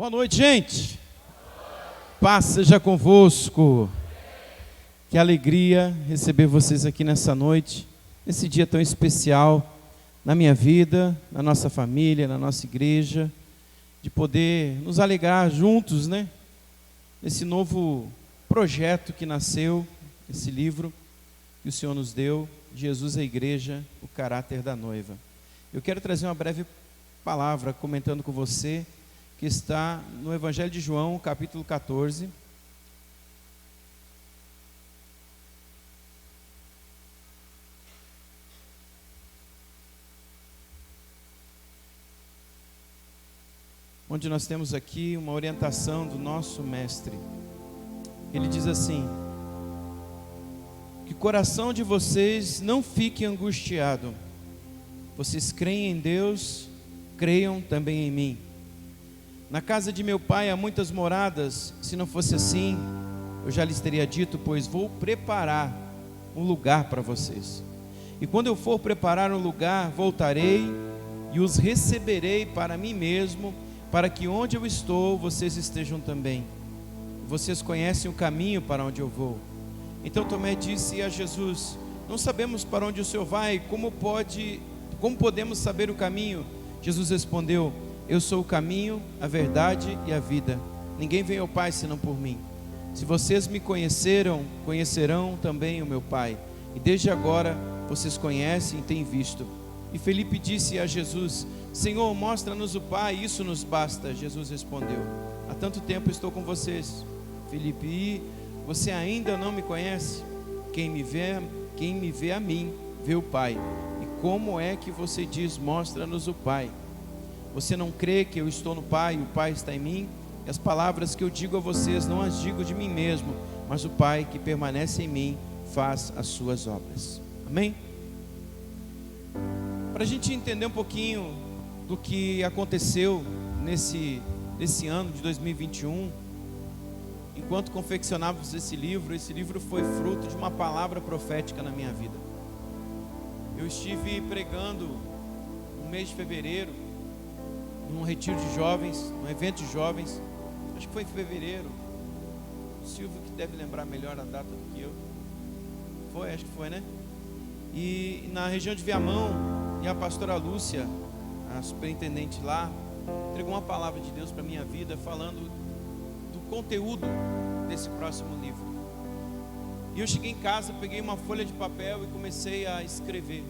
Boa noite, gente. Paz seja convosco. Que alegria receber vocês aqui nessa noite, nesse dia tão especial na minha vida, na nossa família, na nossa igreja, de poder nos alegrar juntos, né? Nesse novo projeto que nasceu, esse livro que o Senhor nos deu, Jesus a Igreja, o caráter da noiva. Eu quero trazer uma breve palavra comentando com você, que está no Evangelho de João, capítulo 14. Onde nós temos aqui uma orientação do nosso mestre. Ele diz assim: que o coração de vocês não fique angustiado. Vocês creem em Deus, creiam também em mim. Na casa de meu pai há muitas moradas. Se não fosse assim, eu já lhes teria dito, pois vou preparar um lugar para vocês. E quando eu for preparar um lugar, voltarei e os receberei para mim mesmo, para que onde eu estou, vocês estejam também. Vocês conhecem o caminho para onde eu vou. Então Tomé disse a Jesus: não sabemos para onde o Senhor vai, como podemos saber o caminho? Jesus respondeu: eu sou o caminho, a verdade e a vida. Ninguém vem ao Pai senão por mim. Se vocês me conheceram, conhecerão também o meu Pai. E desde agora vocês conhecem e têm visto. E Felipe disse a Jesus: Senhor, mostra-nos o Pai, isso nos basta. Jesus respondeu: há tanto tempo estou com vocês, Felipe, e você ainda não me conhece? Quem me vê a mim, vê o Pai. E como é que você diz, mostra-nos o Pai? Você não crê que eu estou no Pai e o Pai está em mim? E as palavras que eu digo a vocês não as digo de mim mesmo, mas o Pai que permanece em mim faz as suas obras. Amém? Para a gente entender um pouquinho do que aconteceu nesse ano de 2021, enquanto confeccionávamos esse livro foi fruto de uma palavra profética na minha vida. Eu estive pregando no mês de fevereiro, num retiro de jovens, num evento de jovens, acho que foi em fevereiro. O Silvio que deve lembrar melhor a data do que eu. Acho que foi, né? E na região de Viamão, e a pastora Lúcia, a superintendente lá, entregou uma palavra de Deus para a minha vida, falando do conteúdo desse próximo livro. E eu cheguei em casa, peguei uma folha de papel e comecei a escrever.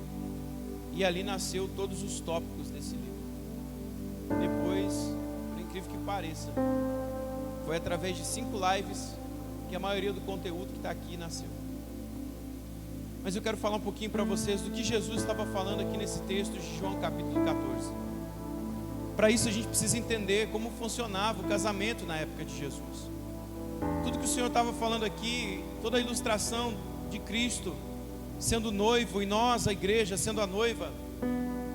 E ali nasceu todos os tópicos desse livro. Depois, por incrível que pareça, foi através de 5 lives que a maioria do conteúdo que está aqui nasceu. Mas eu quero falar um pouquinho para vocês do que Jesus estava falando aqui nesse texto de João capítulo 14. Para isso a gente precisa entender como funcionava o casamento na época de Jesus. Tudo que o Senhor estava falando aqui, toda a ilustração de Cristo sendo noivo e nós, a igreja, sendo a noiva,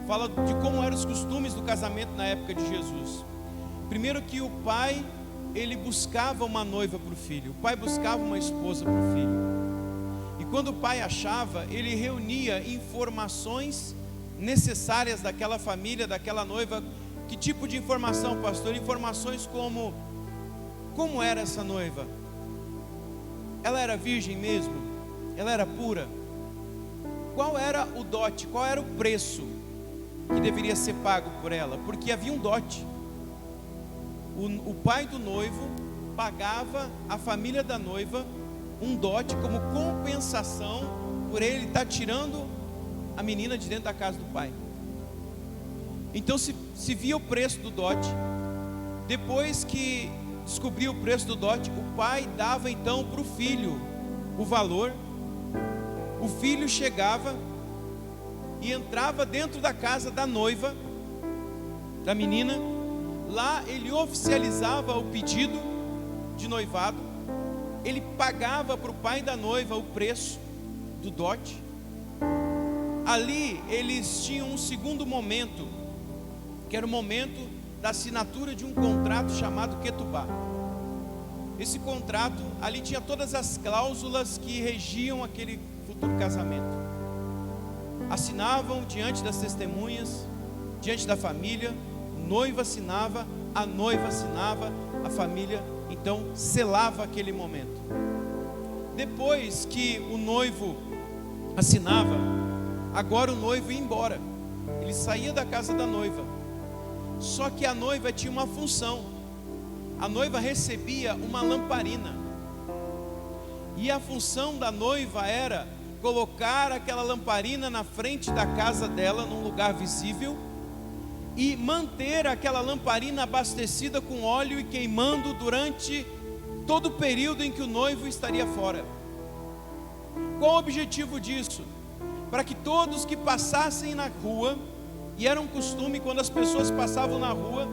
fala de como eram os costumes do casamento na época de Jesus. Primeiro que o pai, ele buscava uma noiva para o filho. O pai buscava uma esposa para o filho. E quando o pai achava, ele reunia informações necessárias daquela família, daquela noiva. Que tipo de informação, pastor? Informações como era essa noiva? Ela era virgem mesmo? Ela era pura? Qual era o dote? Qual era o preço que deveria ser pago por ela? Porque havia um dote. O pai do noivo pagava à família da noiva um dote como compensação por ele estar tirando a menina de dentro da casa do pai. Então se via o preço do dote. Depois que descobriu o preço do dote, o pai dava então para o filho o valor. O filho chegava e entrava dentro da casa da noiva, da menina. Lá ele oficializava o pedido de noivado. Ele pagava para o pai da noiva o preço do dote. Ali eles tinham um segundo momento, que era o momento da assinatura de um contrato chamado Ketubá. Esse contrato, ali tinha todas as cláusulas que regiam aquele futuro casamento. Assinavam diante das testemunhas, diante da família, o noivo assinava, a noiva assinava, a família então selava aquele momento. Depois que o noivo assinava, agora o noivo ia embora, ele saía da casa da noiva. Só que a noiva tinha uma função, a noiva recebia uma lamparina, e a função da noiva era colocar aquela lamparina na frente da casa dela, num lugar visível, e manter aquela lamparina abastecida com óleo e queimando durante todo o período em que o noivo estaria fora. Qual o objetivo disso? Para que todos que passassem na rua, e era um costume quando as pessoas passavam na rua,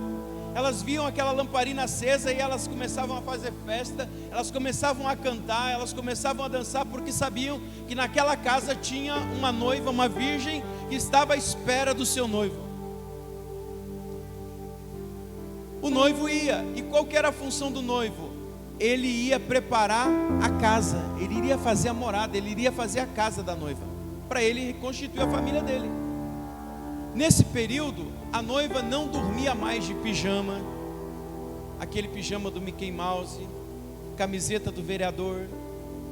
elas viam aquela lamparina acesa e elas começavam a fazer festa, elas começavam a cantar, elas começavam a dançar, porque sabiam que naquela casa tinha uma noiva, uma virgem, que estava à espera do seu noivo. O noivo ia, e qual que era a função do noivo? Ele ia preparar a casa, ele iria fazer a morada, ele iria fazer a casa da noiva, para ele reconstituir a família dele. Nesse período, a noiva não dormia mais de pijama, aquele pijama do Mickey Mouse, camiseta do vereador,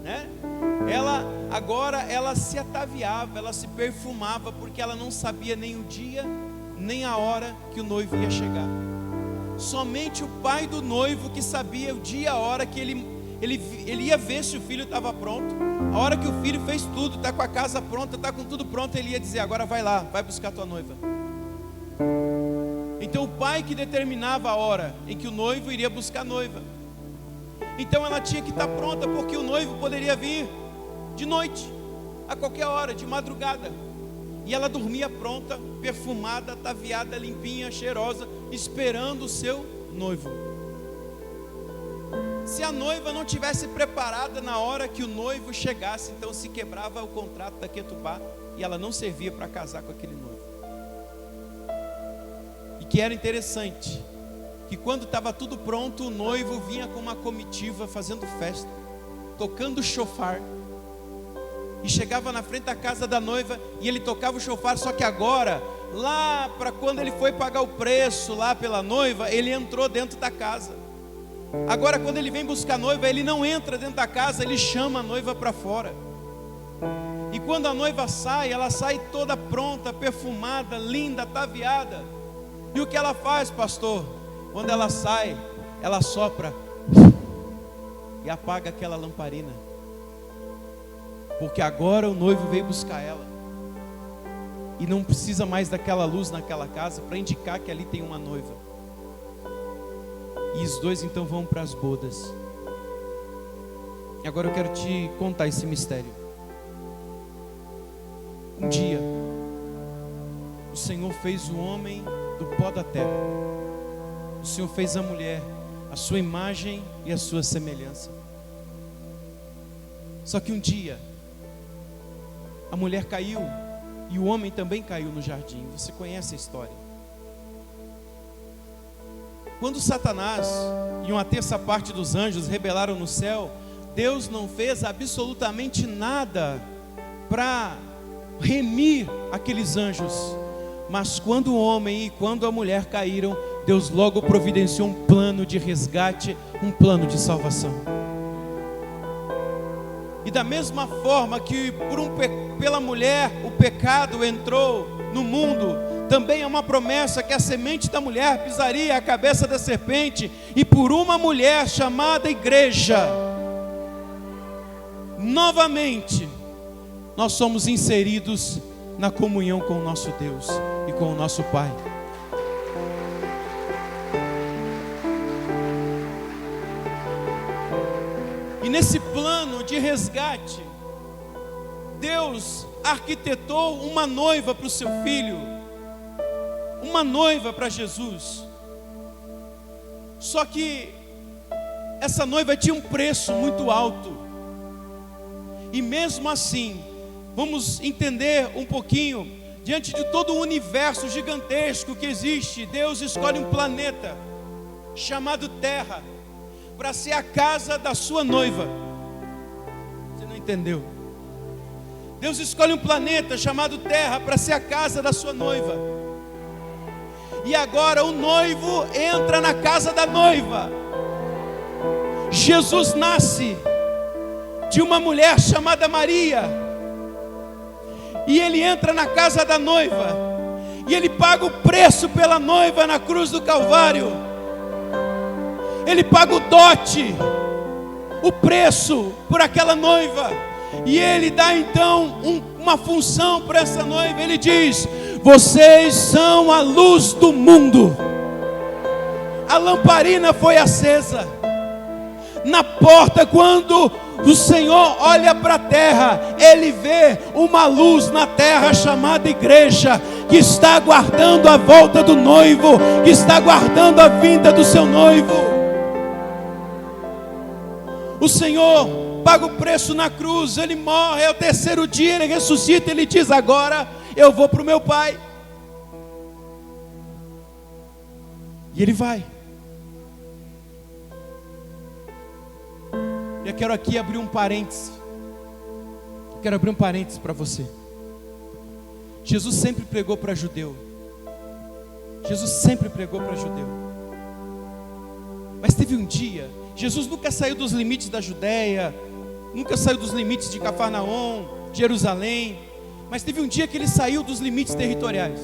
né? Ela se ataviava, ela se perfumava, porque ela não sabia nem o dia, nem a hora que o noivo ia chegar. Somente o pai do noivo que sabia o dia e a hora que ele ia ver se o filho estava pronto. A hora que o filho fez tudo, está com a casa pronta, está com tudo pronto, ele ia dizer: agora vai lá, vai buscar tua noiva. Então o pai que determinava a hora em que o noivo iria buscar a noiva. Então ela tinha que estar pronta, porque o noivo poderia vir de noite, a qualquer hora, de madrugada. E ela dormia pronta, perfumada, ataviada, limpinha, cheirosa, esperando o seu noivo. Se a noiva não tivesse preparada na hora que o noivo chegasse, então se quebrava o contrato da Ketubá e ela não servia para casar com aquele noivo. E que era interessante, que quando estava tudo pronto, o noivo vinha com uma comitiva fazendo festa, tocando chofar, e chegava na frente da casa da noiva e ele tocava o chofar. Só que agora, lá para quando ele foi pagar o preço lá pela noiva, ele entrou dentro da casa. Agora quando ele vem buscar a noiva, ele não entra dentro da casa, ele chama a noiva para fora. E quando a noiva sai, ela sai toda pronta, perfumada, linda, ataviada. E o que ela faz, pastor? Quando ela sai, ela sopra e apaga aquela lamparina, porque agora o noivo veio buscar ela, e não precisa mais daquela luz naquela casa para indicar que ali tem uma noiva. E os dois então vão para as bodas. E agora eu quero te contar esse mistério. Um dia o Senhor fez o homem do pó da terra, o Senhor fez a mulher a sua imagem e a sua semelhança. Só que um dia a mulher caiu e o homem também caiu no jardim. Você conhece a história. Quando Satanás e uma terça parte dos anjos rebelaram no céu, Deus não fez absolutamente nada para remir aqueles anjos. Mas quando o homem e quando a mulher caíram, Deus logo providenciou um plano de resgate, um plano de salvação. E da mesma forma que pela mulher o pecado entrou no mundo, também é uma promessa que a semente da mulher pisaria a cabeça da serpente, e por uma mulher chamada igreja, novamente nós somos inseridos na comunhão com o nosso Deus e com o nosso Pai. E nesse plano de resgate, Deus arquitetou uma noiva para o seu filho, uma noiva para Jesus. Só que essa noiva tinha um preço muito alto. E mesmo assim, vamos entender um pouquinho, diante de todo o universo gigantesco que existe, Deus escolhe um planeta chamado Terra para ser a casa da sua noiva. Você não entendeu? Deus escolhe um planeta chamado Terra para ser a casa da sua noiva. E agora o noivo entra na casa da noiva. Jesus nasce de uma mulher chamada Maria. E ele entra na casa da noiva. E ele paga o preço pela noiva na cruz do Calvário. Ele paga o dote, o preço por aquela noiva. E ele dá então uma função para essa noiva. Ele diz: vocês são a luz do mundo. A lamparina foi acesa. Na porta, quando o Senhor olha para a terra, Ele vê uma luz na terra chamada igreja, que está aguardando a volta do noivo, que está aguardando a vinda do seu noivo. O Senhor paga o preço na cruz, Ele morre, ao terceiro dia Ele ressuscita, Ele diz: agora eu vou para o meu Pai. E Ele vai. Eu quero aqui abrir um parêntese. Eu quero abrir um parêntese para você. Jesus sempre pregou para judeu. Jesus sempre pregou para judeu. Mas teve um dia, Jesus nunca saiu dos limites da Judéia, nunca saiu dos limites de Cafarnaum, Jerusalém. Mas teve um dia que Ele saiu dos limites territoriais.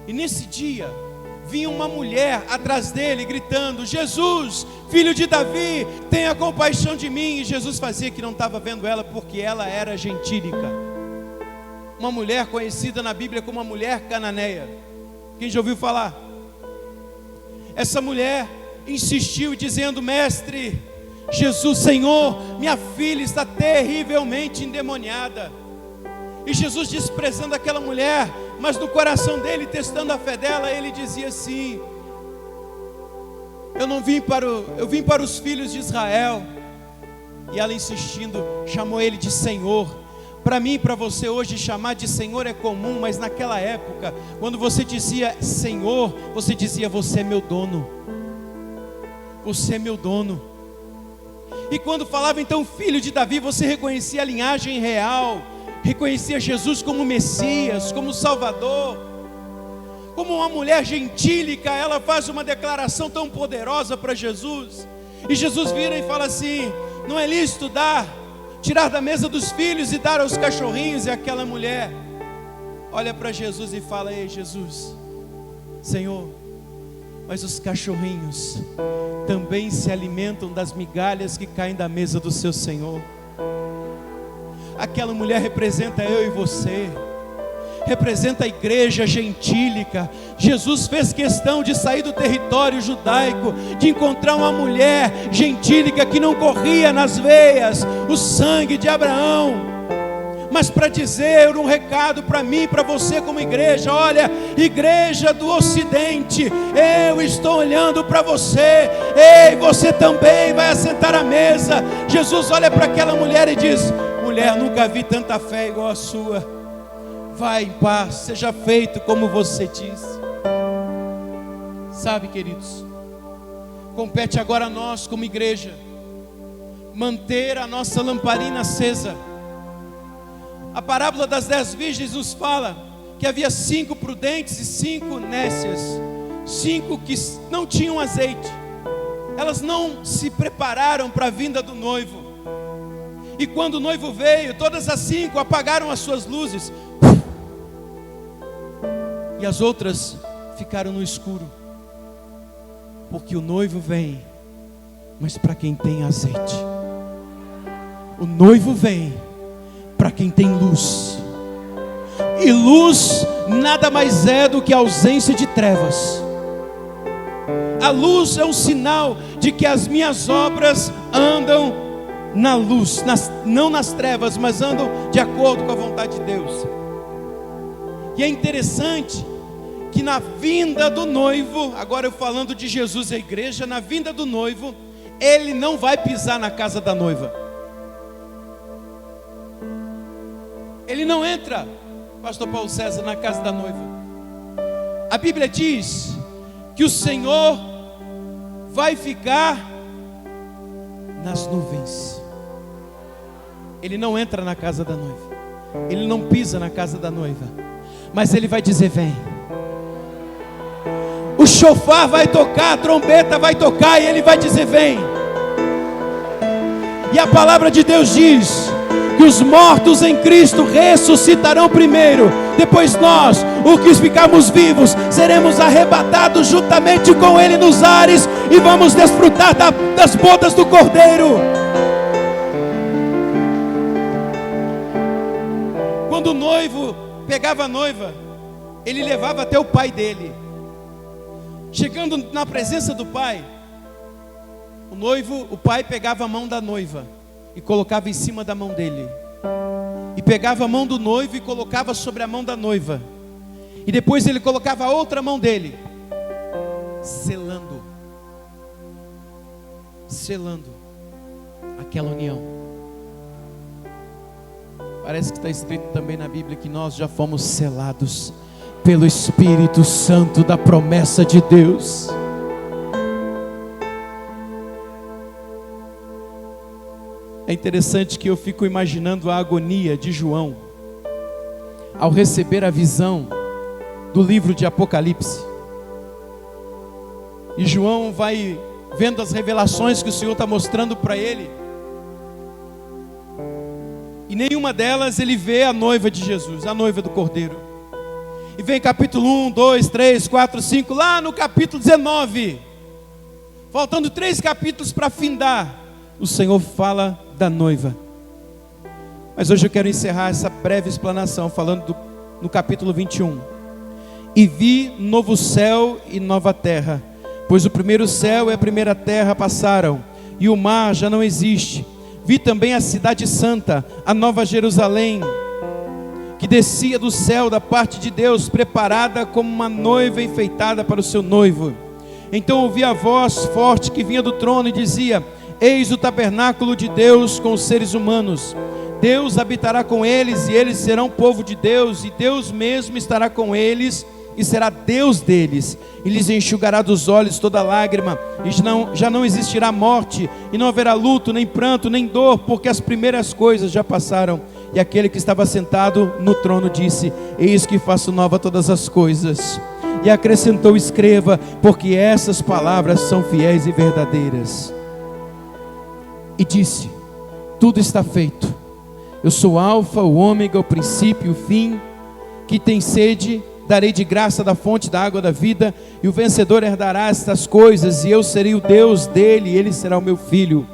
E nesse dia vinha uma mulher atrás dele gritando: Jesus, filho de Davi, tenha compaixão de mim. E Jesus fazia que não estava vendo ela, porque ela era gentílica. Uma mulher conhecida na Bíblia como a mulher cananeia. Quem já ouviu falar? Essa mulher insistiu dizendo: mestre, Jesus, Senhor, minha filha está terrivelmente endemoniada. E Jesus, desprezando aquela mulher, mas no coração dele, testando a fé dela, ele dizia assim: eu vim para os filhos de Israel. E ela, insistindo, chamou ele de Senhor. Para mim e para você hoje, chamar de Senhor é comum, mas naquela época, quando você dizia Senhor, você dizia: você é meu dono. Você é meu dono. E quando falava então filho de Davi, você reconhecia a linhagem real, reconhecia Jesus como Messias, como Salvador. Como uma mulher gentílica, ela faz uma declaração tão poderosa para Jesus. E Jesus vira e fala assim: não é lícito tirar da mesa dos filhos e dar aos cachorrinhos. E aquela mulher olha para Jesus e fala: ei Jesus, Senhor, mas os cachorrinhos também se alimentam das migalhas que caem da mesa do seu Senhor. Aquela mulher representa eu e você, representa a igreja gentílica. Jesus fez questão de sair do território judaico, de encontrar uma mulher gentílica que não corria nas veias o sangue de Abraão, mas para dizer um recado para mim, para você como igreja: olha, igreja do Ocidente, eu estou olhando para você, ei, você também vai assentar à mesa. Jesus olha para aquela mulher e diz: mulher, nunca vi tanta fé igual a sua. Vai em paz, seja feito como você diz. Sabe, queridos, compete agora a nós como igreja manter a nossa lamparina acesa. A parábola das 10 virgens nos fala que havia 5 prudentes e 5 nécias, 5 que não tinham azeite. Elas não se prepararam para a vinda do noivo. E quando o noivo veio, todas as 5 apagaram as suas luzes. E as outras ficaram no escuro. Porque o noivo vem, mas para quem tem azeite. O noivo vem para quem tem luz. E luz nada mais é do que a ausência de trevas. A luz é um sinal de que as minhas obras andam na luz, não nas trevas, mas andam de acordo com a vontade de Deus. E é interessante que na vinda do noivo, agora eu falando de Jesus e a igreja, na vinda do noivo, ele não vai pisar na casa da noiva. Ele não entra, pastor Paulo César, na casa da noiva. A Bíblia diz que o Senhor vai ficar nas nuvens. Ele não entra na casa da noiva, ele não pisa na casa da noiva, mas ele vai dizer: vem. chofar vai tocar, a trombeta vai tocar e ele vai dizer: vem. E a palavra de Deus diz que os mortos em Cristo ressuscitarão primeiro, depois nós, os que ficarmos vivos, seremos arrebatados juntamente com Ele nos ares e vamos desfrutar das bodas do Cordeiro. Quando o noivo pegava a noiva, ele levava até o pai dele. Chegando na presença do pai, o pai pegava a mão da noiva e colocava em cima da mão dele, e pegava a mão do noivo e colocava sobre a mão da noiva, e depois ele colocava a outra mão dele, selando aquela união. Parece que está escrito também na Bíblia que nós já fomos selados pelo Espírito Santo da promessa de Deus. É interessante que eu fico imaginando a agonia de João ao receber a visão do livro de Apocalipse. E João vai vendo as revelações que o Senhor está mostrando para ele, e nenhuma delas ele vê a noiva de Jesus, a noiva do Cordeiro. E vem capítulo 1, 2, 3, 4, 5, lá no capítulo 19, faltando 3 capítulos para findar, o Senhor fala da noiva. Mas hoje eu quero encerrar essa breve explanação falando no capítulo 21. E vi novo céu e nova terra, pois o primeiro céu e a primeira terra passaram, e o mar já não existe. Vi também a cidade santa, a nova Jerusalém, que descia do céu da parte de Deus, preparada como uma noiva enfeitada para o seu noivo. Então ouvi a voz forte que vinha do trono e dizia: eis o tabernáculo de Deus com os seres humanos. Deus habitará com eles, e eles serão povo de Deus, e Deus mesmo estará com eles, e será Deus deles, e lhes enxugará dos olhos toda lágrima, e já não existirá morte, e não haverá luto, nem pranto, nem dor, porque as primeiras coisas já passaram. E aquele que estava sentado no trono disse: eis que faço nova todas as coisas. E acrescentou: escreva, porque essas palavras são fiéis e verdadeiras. E disse: tudo está feito. Eu sou o Alfa, o Ômega, o princípio e o fim. Que tem sede, darei de graça da fonte da água da vida, e o vencedor herdará estas coisas, e eu serei o Deus dele, e ele será o meu filho.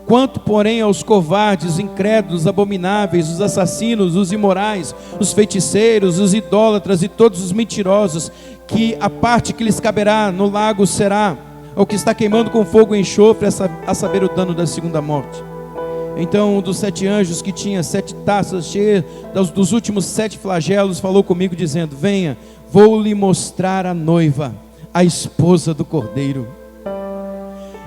Quanto, porém, aos covardes, os incrédulos, os abomináveis, os assassinos, os imorais, os feiticeiros, os idólatras e todos os mentirosos, que a parte que lhes caberá no lago será o que está queimando com fogo e enxofre, a saber, o dano da segunda morte. Então um dos 7 anjos, que tinha 7 taças cheias dos últimos 7 flagelos, falou comigo dizendo: venha, vou lhe mostrar a noiva, a esposa do Cordeiro.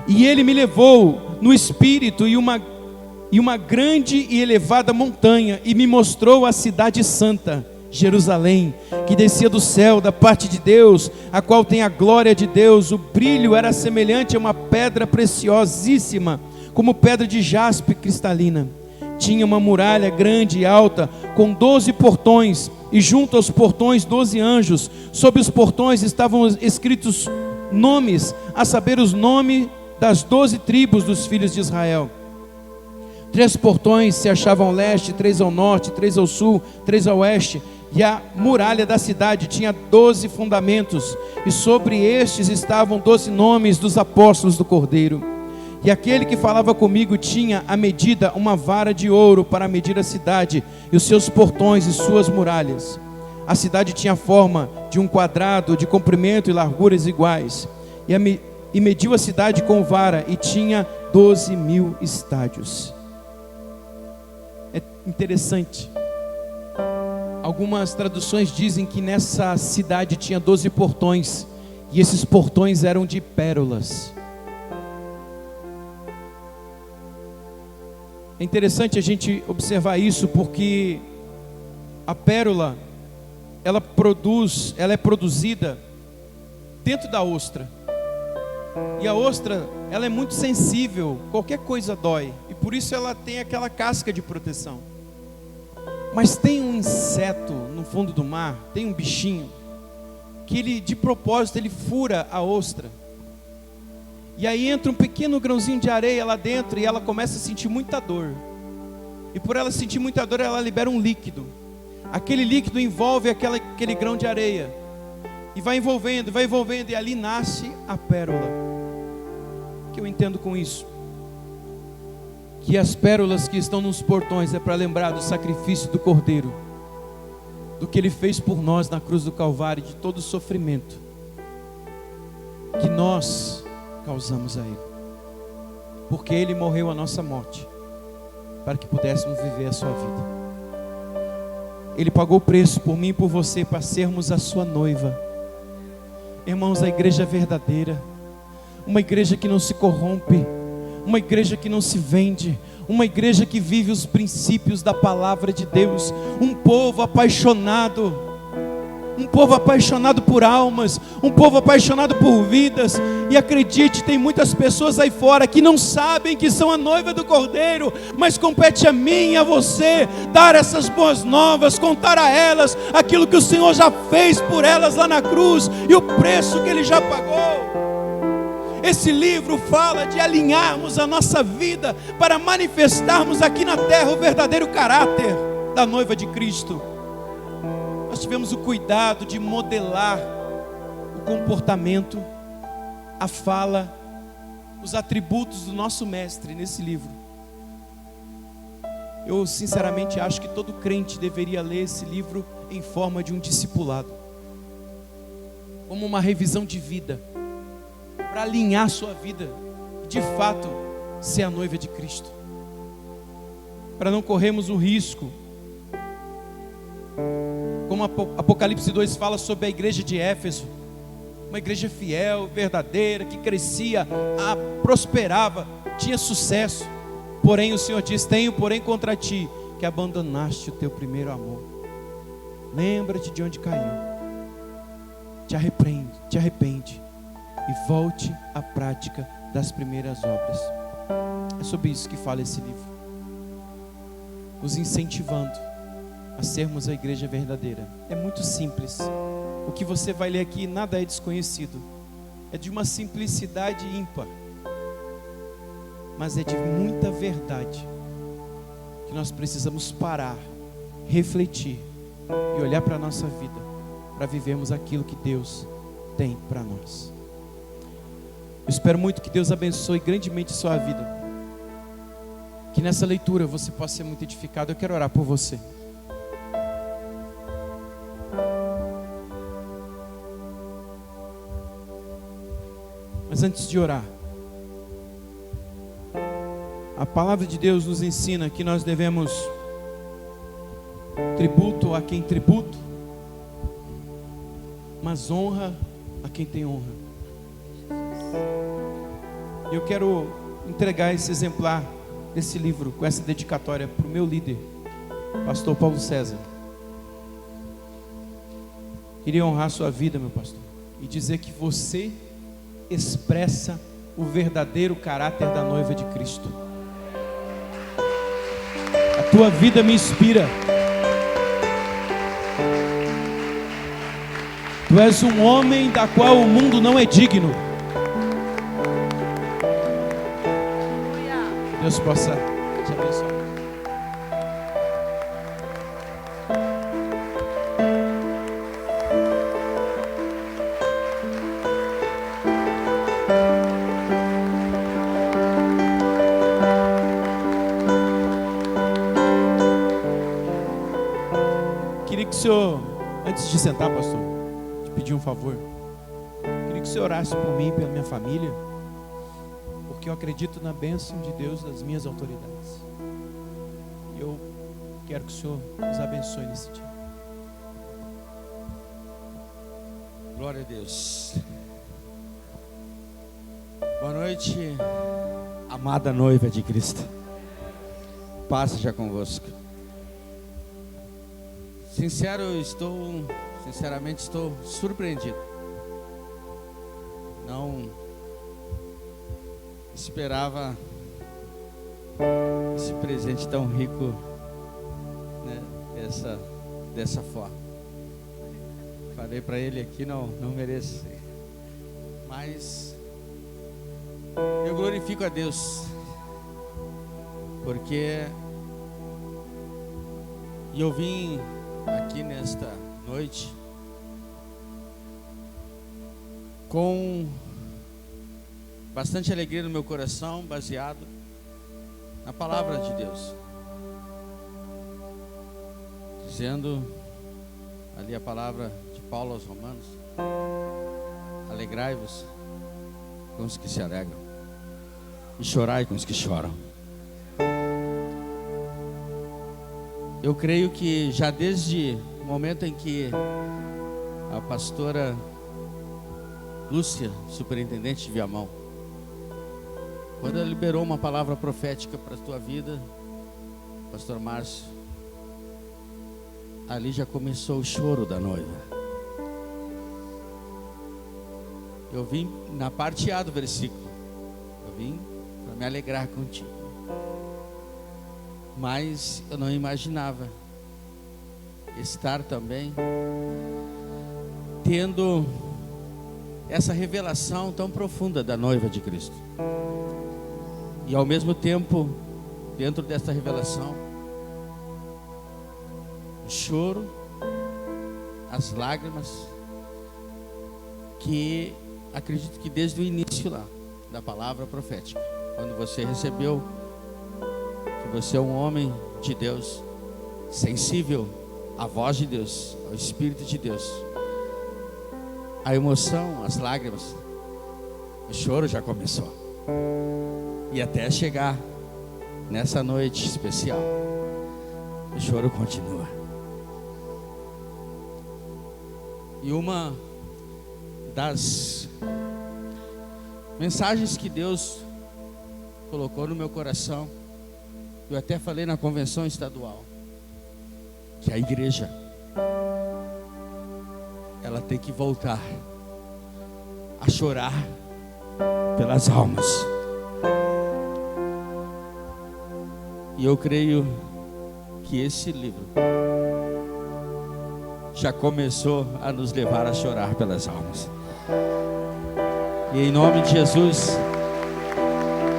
E ele me levou no espírito e uma grande e elevada montanha, e me mostrou a cidade santa, Jerusalém, que descia do céu da parte de Deus, a qual tem a glória de Deus. O brilho era semelhante a uma pedra preciosíssima, como pedra de jaspe cristalina. Tinha uma muralha grande e alta, com 12 portões, e junto aos portões 12 anjos. Sob os portões estavam escritos nomes, a saber, os nomes das 12 tribos dos filhos de Israel. 3 portões se achavam ao leste, 3 ao norte, 3 ao sul, 3 ao oeste. E a muralha da cidade tinha 12 fundamentos, e sobre estes estavam 12 nomes dos apóstolos do Cordeiro. E aquele que falava comigo tinha a medida uma vara de ouro para medir a cidade, e os seus portões e suas muralhas. A cidade tinha forma de um quadrado, de comprimento e larguras iguais. E mediu a cidade com vara, e tinha 12.000 estádios. É interessante. Algumas traduções dizem que nessa cidade tinha 12 portões, e esses portões eram de pérolas. É interessante a gente observar isso, porque a pérola, ela é produzida dentro da ostra. E a ostra, ela é muito sensível, qualquer coisa dói, e por isso ela tem aquela casca de proteção. Mas tem um inseto no fundo do mar, tem um bichinho, que ele, de propósito, ele fura a ostra. E aí entra um pequeno grãozinho de areia lá dentro e ela começa a sentir muita dor. E por ela sentir muita dor, ela libera um líquido. Aquele líquido envolve aquele grão de areia. E vai envolvendo, e ali nasce a pérola. O que eu entendo com isso? Que as pérolas que estão nos portões é para lembrar do sacrifício do Cordeiro, do que Ele fez por nós na cruz do Calvário, de todo o sofrimento que nós causamos a Ele, porque Ele morreu a nossa morte, para que pudéssemos viver a sua vida. Ele pagou o preço por mim e por você, para sermos a sua noiva. Irmãos, a igreja verdadeira, uma igreja que não se corrompe, uma igreja que não se vende, uma igreja que vive os princípios da palavra de Deus, um povo apaixonado por almas, um povo apaixonado por vidas. E acredite, tem muitas pessoas aí fora que não sabem que são a noiva do Cordeiro, mas compete a mim e a você dar essas boas novas, contar a elas aquilo que o Senhor já fez por elas lá na cruz e o preço que Ele já pagou. Esse livro fala de alinharmos a nossa vida para manifestarmos aqui na terra o verdadeiro caráter da noiva de Cristo. Nós tivemos o cuidado de modelar o comportamento, a fala, os atributos do nosso mestre nesse livro. Eu sinceramente acho que todo crente deveria ler esse livro em forma de um discipulado, como uma revisão de vida, para alinhar sua vida, de fato, ser a noiva de Cristo, para não corrermos o risco, como Apocalipse 2 fala sobre a igreja de Éfeso, uma igreja fiel, verdadeira, que crescia, prosperava, tinha sucesso. Porém o Senhor diz: tenho porém contra ti, que abandonaste o teu primeiro amor. Lembra-te de onde caiu, te arrepende e volte à prática das primeiras obras. É sobre isso que fala esse livro, nos incentivando a sermos a igreja verdadeira. É muito simples. O que você vai ler aqui nada é desconhecido, é de uma simplicidade ímpar, mas é de muita verdade, que nós precisamos parar, refletir e olhar para a nossa vida, para vivermos aquilo que Deus tem para nós. Eu espero muito que Deus abençoe grandemente a sua vida, que nessa leitura você possa ser muito edificado. Eu quero orar por você. Mas antes de orar, a palavra de Deus nos ensina que nós devemos tributo a quem tributo, mas honra a quem tem honra. Eu quero entregar esse exemplar desse livro, com essa dedicatória, para o meu líder, pastor Paulo César. Queria honrar sua vida, meu pastor, e dizer que você expressa o verdadeiro caráter da noiva de Cristo. A tua vida me inspira. Tu és um homem da qual o mundo não é digno. Deus possa te abençoar. Queria que o senhor, antes de sentar, pastor, te pedir um favor. Queria que o senhor orasse por mim e pela minha família, porque eu acredito na bênção de Deus das minhas autoridades. E eu quero que o Senhor nos abençoe nesse dia. Glória a Deus. Boa noite, amada noiva de Cristo. Paz seja convosco. Sinceramente estou surpreendido. Não esperava esse presente tão rico, né, dessa forma. Falei para ele aqui, não mereço. Mas eu glorifico a Deus, porque eu vim aqui nesta noite com bastante alegria no meu coração, baseado na palavra de Deus, dizendo ali a palavra de Paulo aos Romanos: alegrai-vos com os que se alegram e chorai com os que choram. Eu creio que já desde o momento em que a pastora Lúcia, superintendente de Viamão, quando ela liberou uma palavra profética para a tua vida, pastor Márcio, ali já começou o choro da noiva. Eu vim na parte A do versículo, eu vim para me alegrar contigo, mas eu não imaginava estar também tendo essa revelação tão profunda da noiva de Cristo, e ao mesmo tempo, dentro dessa revelação, o choro, as lágrimas, que acredito que desde o início lá da palavra profética, quando você recebeu que você é um homem de Deus, sensível à voz de Deus, ao Espírito de Deus, a emoção, as lágrimas, o choro já começou, e até chegar nessa noite especial, o choro continua. E uma das mensagens que Deus colocou no meu coração, eu até falei na convenção estadual, que a igreja, ela tem que voltar a chorar pelas almas. E eu creio que esse livro já começou a nos levar a chorar pelas almas. E em nome de Jesus,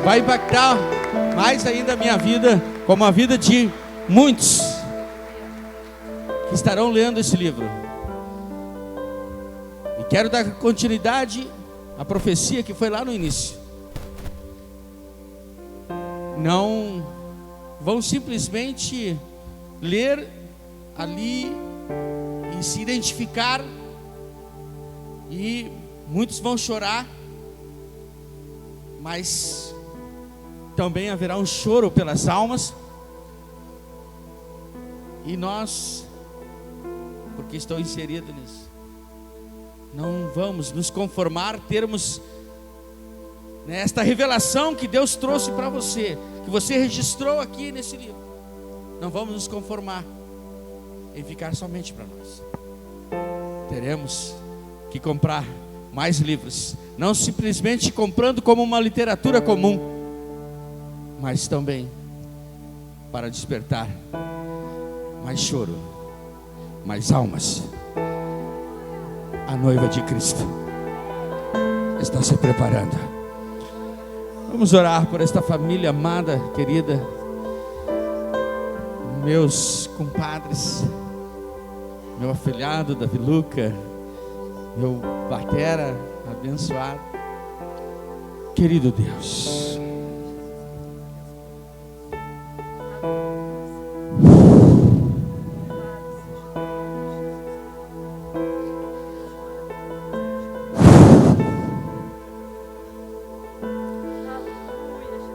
vai impactar mais ainda a minha vida, como a vida de muitos que estarão lendo esse livro. E quero dar continuidade à profecia que foi lá no início. Não vão simplesmente ler ali e se identificar, e muitos vão chorar, mas também haverá um choro pelas almas. E nós, porque estou inserido nisso, não vamos nos conformar, termos esta revelação que Deus trouxe para você, que você registrou aqui nesse livro. Não vamos nos conformar em ficar somente para nós. Teremos que comprar mais livros, não simplesmente comprando como uma literatura comum, mas também para despertar mais choro, mais almas. A noiva de Cristo está se preparando. Vamos orar por esta família amada, querida, meus compadres, meu afilhado Davi Luca, meu batera abençoado. Querido Deus,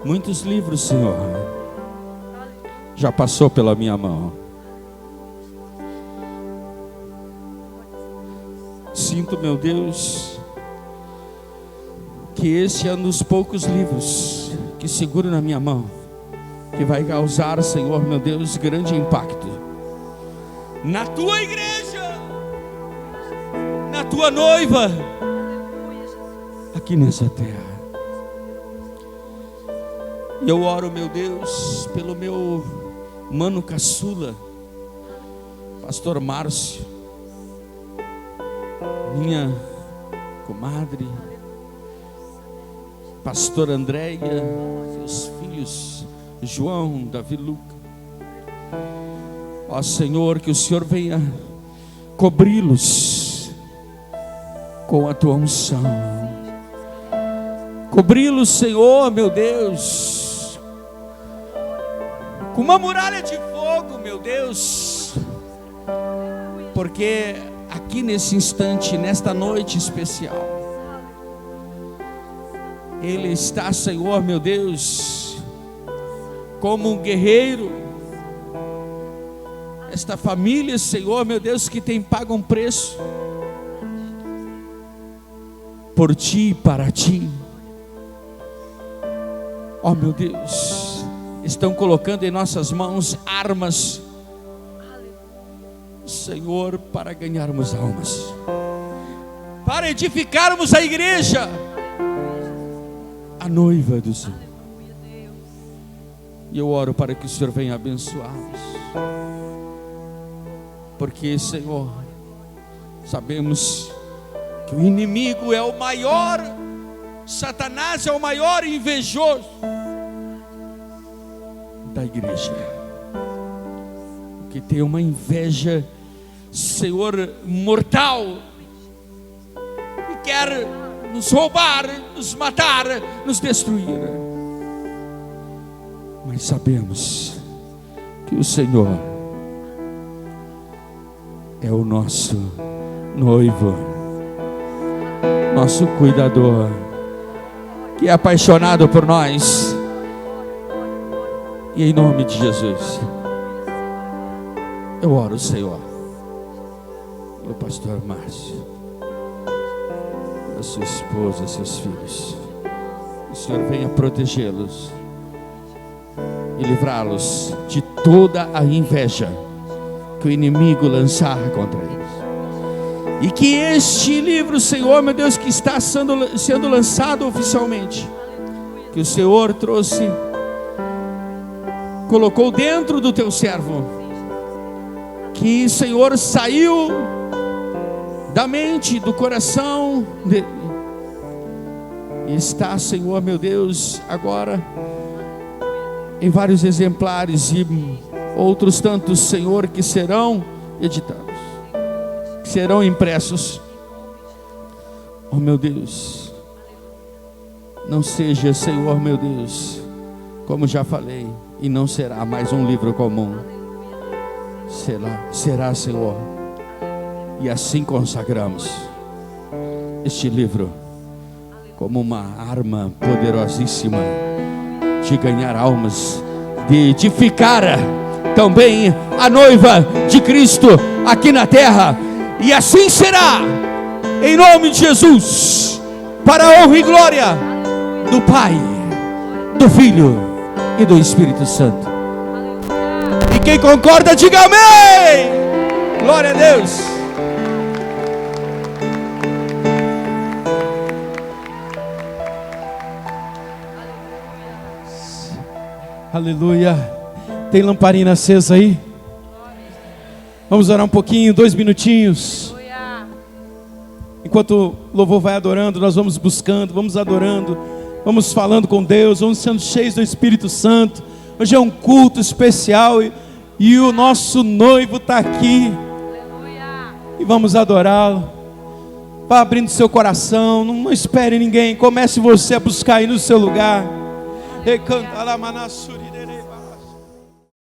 muitos livros, Senhor, já passou pela minha mão. Sinto, meu Deus, que esse é um dos poucos livros que seguro na minha mão, que vai causar, Senhor, meu Deus, grande impacto na tua igreja, na tua noiva, aqui nessa terra. E eu oro, meu Deus, pelo meu mano caçula, pastor Márcio, minha comadre, pastor Andréia, seus filhos, João, Davi, Luca. Ó Senhor, que o Senhor venha cobri-los com a tua unção. Cobri-los, Senhor, meu Deus, com uma muralha de fogo, meu Deus, porque aqui nesse instante, nesta noite especial, Ele está, Senhor, meu Deus, como um guerreiro. Esta família, Senhor, meu Deus, que tem pago um preço por Ti e para Ti. Ó meu Deus, estão colocando em nossas mãos armas, Senhor, para ganharmos almas, para edificarmos a igreja, a noiva do Senhor. E eu oro para que o Senhor venha abençoá-los, porque, Senhor, sabemos que o inimigo é o maior, Satanás é o maior invejoso da igreja, que tem uma inveja, Senhor, mortal, e quer nos roubar, nos matar, nos destruir. Mas sabemos que o Senhor é o nosso noivo, nosso cuidador, que é apaixonado por nós. E em nome de Jesus, eu oro, Senhor, pelo pastor Márcio, pela sua esposa, seus filhos. O Senhor venha protegê-los e livrá-los de toda a inveja que o inimigo lançar contra eles. E que este livro, Senhor, meu Deus, que está sendo lançado oficialmente, que o Senhor trouxe, colocou dentro do teu servo, que, Senhor, saiu da mente, do coração dele, e está, Senhor, meu Deus, agora em vários exemplares e outros tantos, Senhor, que serão editados, que serão impressos. Oh meu Deus, não seja, Senhor, meu Deus, como já falei, e não será mais um livro comum. Será, Senhor, e assim consagramos este livro como uma arma poderosíssima de ganhar almas, de edificar também a noiva de Cristo aqui na terra. E assim será, em nome de Jesus, para a honra e glória do Pai, do Filho e do Espírito Santo. E quem concorda, diga amém. Glória a Deus. Aleluia. Tem lamparina acesa aí? Vamos orar um pouquinho, 2 minutinhos. Enquanto o louvor vai adorando, nós vamos buscando, vamos adorando, vamos falando com Deus, vamos sendo cheios do Espírito Santo. Hoje é um culto especial e o nosso noivo está aqui. E vamos adorá-lo. Vá abrindo seu coração, não espere ninguém. Comece você a buscar aí no seu lugar. Recanta lá, Manassuri.